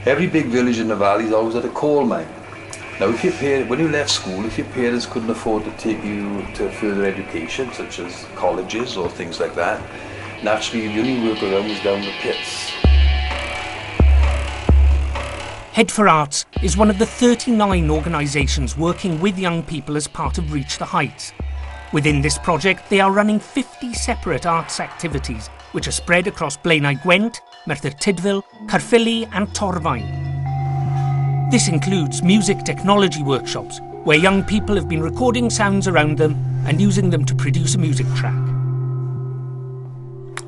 Every big village in the valley is always at a coal mine. Now, when you left school, if your parents couldn't afford to take you to further education, such as colleges or things like that, naturally the only work around was down the pits. Head for Arts is one of the 39 organisations working with young people as part of Reach the Heights. Within this project, they are running 50 separate arts activities, which are spread across Blaenau Gwent, Merthyr Tydfil, Caerphilly and Torfaen. This includes music technology workshops, where young people have been recording sounds around them and using them to produce a music track.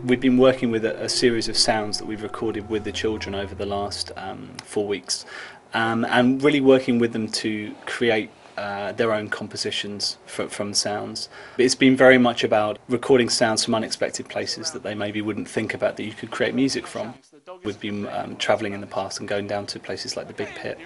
We've been working with a series of sounds that we've recorded with the children over the last 4 weeks, and really working with them to create their own compositions from sounds. It's been very much about recording sounds from unexpected places that they maybe wouldn't think about that you could create music from. We've been travelling in the past and going down to places like the Big Pit,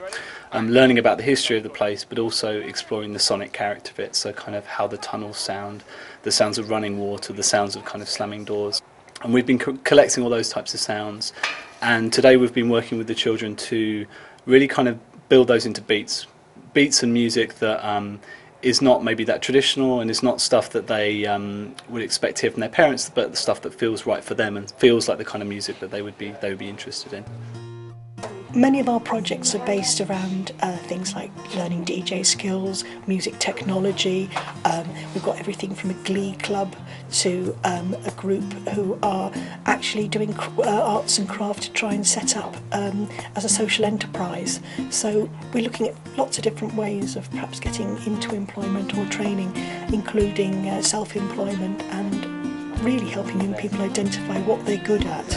learning about the history of the place, but also exploring the sonic character of it, so kind of how the tunnels sound, the sounds of running water, the sounds of kind of slamming doors. And we've been collecting all those types of sounds, and today we've been working with the children to really kind of build those into beats and music that is not maybe that traditional and is not stuff that they would expect to hear from their parents, but the stuff that feels right for them and feels like the kind of music that they would be interested in. Many of our projects are based around things like learning DJ skills, music technology. We've got everything from a glee club to a group who are actually doing arts and craft to try and set up as a social enterprise. So we're looking at lots of different ways of perhaps getting into employment or training, including self-employment, and really helping young people identify what they're good at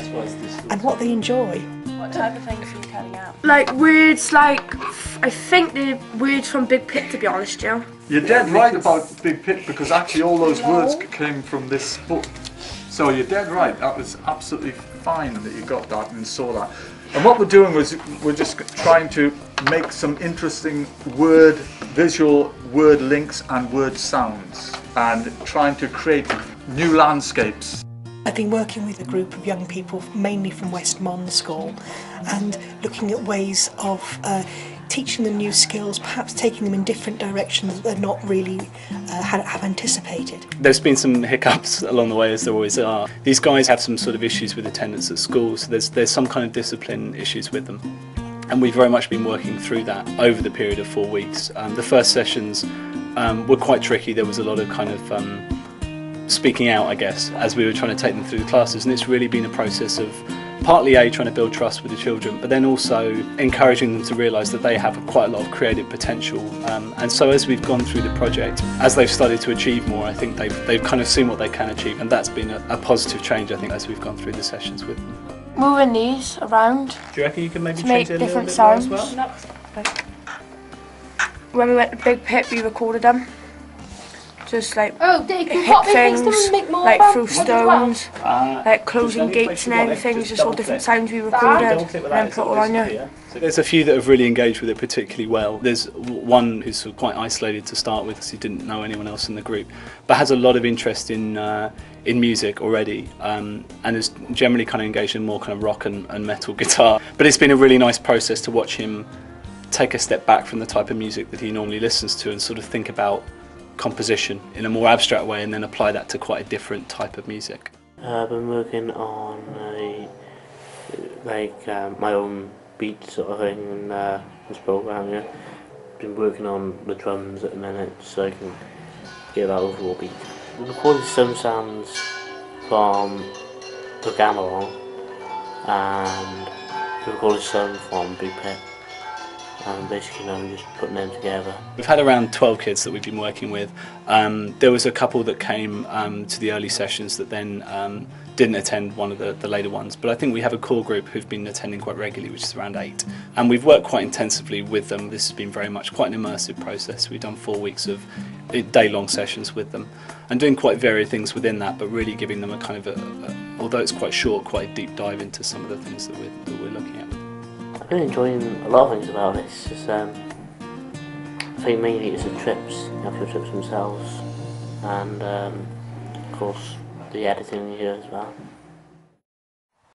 and what they enjoy. What type of things are you carrying out? Like words, like I think the words from Big Pit, to be honest, Joe. You're dead right about Big Pit, because actually all those words came from this book. So you're dead right. That was absolutely fine that you got that and saw that. And what we're doing is we're just trying to make some interesting visual word links and word sounds, and trying to create new landscapes. I've been working with a group of young people, mainly from West Mon School, and looking at ways of teaching them new skills, perhaps taking them in different directions that they're not really have anticipated. There's been some hiccups along the way, as there always are. These guys have some sort of issues with attendance at school, so there's some kind of discipline issues with them. And we've very much been working through that over the period of 4 weeks. The first sessions were quite tricky. There was a lot of kind of speaking out, I guess, as we were trying to take them through the classes, and it's really been a process of partly trying to build trust with the children, but then also encouraging them to realise that they have quite a lot of creative potential, and so as we've gone through the project, as they've started to achieve more, I think they've kind of seen what they can achieve, and that's been a positive change, I think, as we've gone through the sessions with them. Moving these around. Do you reckon you can maybe to change make it a little different bit more as sounds? well? When we went to Big Pit, we recorded them. Just like hit things, like through stones, like closing gates and everything, just all different sounds we recorded and then put all on you. There's a few that have really engaged with it particularly well. There's one who's sort of quite isolated to start with because he didn't know anyone else in the group, but has a lot of interest in music already, and is generally kind of engaged in more kind of rock and metal guitar. But it's been a really nice process to watch him take a step back from the type of music that he normally listens to and sort of think about composition in a more abstract way and then apply that to quite a different type of music. I've been working on my own beat sort of thing in this program. Yeah, been working on the drums at the minute so I can get that overall beat. We recorded some sounds from the gamelan and we recorded some from Big Pit. And basically now we're just putting them together. We've had around 12 kids that we've been working with. There was a couple that came to the early sessions that then didn't attend one of the later ones, but I think we have a core group who've been attending quite regularly, which is around 8. And we've worked quite intensively with them. This has been very much quite an immersive process. We've done 4 weeks of day-long sessions with them and doing quite varied things within that, but really giving them a kind of, although it's quite short, quite a deep dive into some of the things that we're looking at. I've been enjoying a lot of things about this. Just, I think mainly it's the trips, the actual trips themselves, and of course the editing here as well.